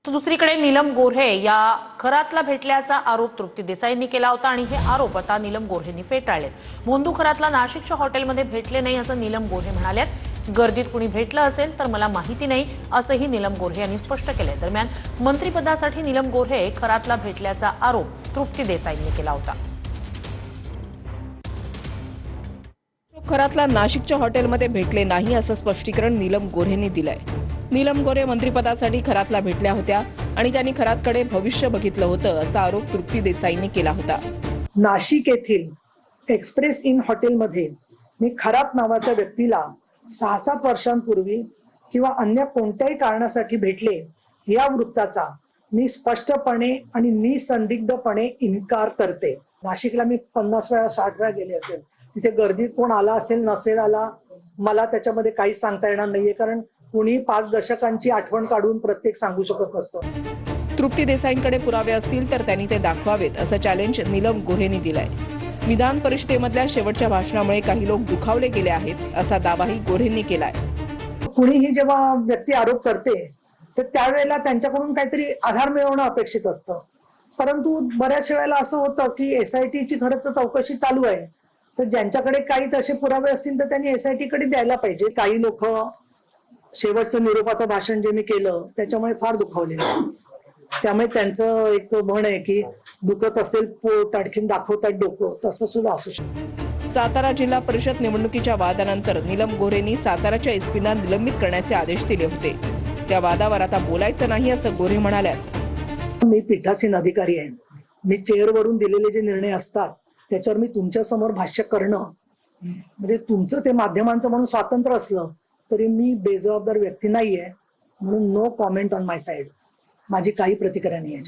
तर दुसरीकडे नीलम गोऱ्हे या खरातला भेटल्याचा आरोप तृप्ती देसाईंनी केला होता आणि हे आरोप आता नीलम गोऱ्हेंनी फेटाळलेत। मोंदू खरातला नाशिकच्या हॉटेलमध्ये भेटले नाही असं नीलम गोऱ्हे म्हणाल्यात। गर्दीत कुणी भेटलं असेल तर मला माहिती नाही असंही नीलम गोऱ्हे यांनी स्पष्ट केलंय। दरम्यान मंत्रिपदासाठी नीलम गोऱ्हे खरातला भेटल्याचा आरोप तृप्ती देसाईंनी केला होता। खरातला नाशिकच्या हॉटेलमध्ये भेटले नाही असं स्पष्टीकरण नीलम गोऱ्हेंनी दिलंय। नीलम गोऱ्हे मंत्रिपदासाठी खरातला भेटल्या होत्या आणि त्यांनी खरातकडे भविष्य बघितलं होतं असा आरोप तृप्ती देसाईंनी केला होता। नाशिक येथील एक्सप्रेस इन हॉटेलमध्ये मी खरात नावाच्या व्यक्तीला 6-7 वर्षांपूर्वी किंवा अन्य कोणत्याही कारणासाठी भेटले या वृत्ताचा मी स्पष्टपणे आणि निसंदिग्धपणे इन्कार करते। नाशिकला मी 50 वेळा 60 वेळा गेले असेल, तिथे गर्दीत कोण आला असेल नसेल आला मला त्याच्यामध्ये काहीच सांगता येणार नाहीये, कारण कुणी 5 दशकांची आठवण काढून प्रत्येक सांगू शकत नसतो। तृप्ती देसाईंकडे पुरावे असतील तर त्यांनी ते दाखवावेत असं चॅलेंज नीलम गोऱ्हेंनी दिलंय। विधान परिषदेमधल्या शेवटच्या भाषणामुळे काही लोक दुखावले गेले आहेत असा दावाही गोऱ्हेंनी केलाय। कुणीही जेव्हा व्यक्ती आरोप करते तर त्यावेळेला त्यांच्याकडून काहीतरी आधार मिळवणं अपेक्षित असतं, परंतु बऱ्याच वेळेला असं होतं की SIT ची खरंच चौकशी चालू आहे, तर ज्यांच्याकडे काही तसे पुरावे असतील तर त्यांनी SIT कडे द्यायला पाहिजे। काही लोक शेवटचं निरोपाचं भाषण जे मी केलं त्याच्यामुळे फार दुखावलेलं आहे, त्यामुळे त्यांचं एक म्हण आहे की दुखत असेल पोट आणखीन दाखवतात डोकं, तसं सुद्धा असू शकतं। सातारा जिल्हा परिषद निवडणुकीच्या वादानंतर नीलम गोऱ्हेंनी साताराच्या एसपींना निलंबित करण्याचे आदेश दिले होते। त्या वादावर आता बोलायचं नाही असं गोऱ्हे म्हणाल्यात। मी पीठासीन अधिकारी आहे, मी चेअरवरून दिलेले जे निर्णय असतात त्याच्यावर मी तुमच्या समोर भाष्य करणं म्हणजे तुमचं ते माध्यमांचं म्हणून स्वातंत्र्य असलं तरी मी बेजबाबदार व्यक्ती नाहीये, म्हणून no comment on my side, माझी काही प्रतिक्रिया नाही आहे।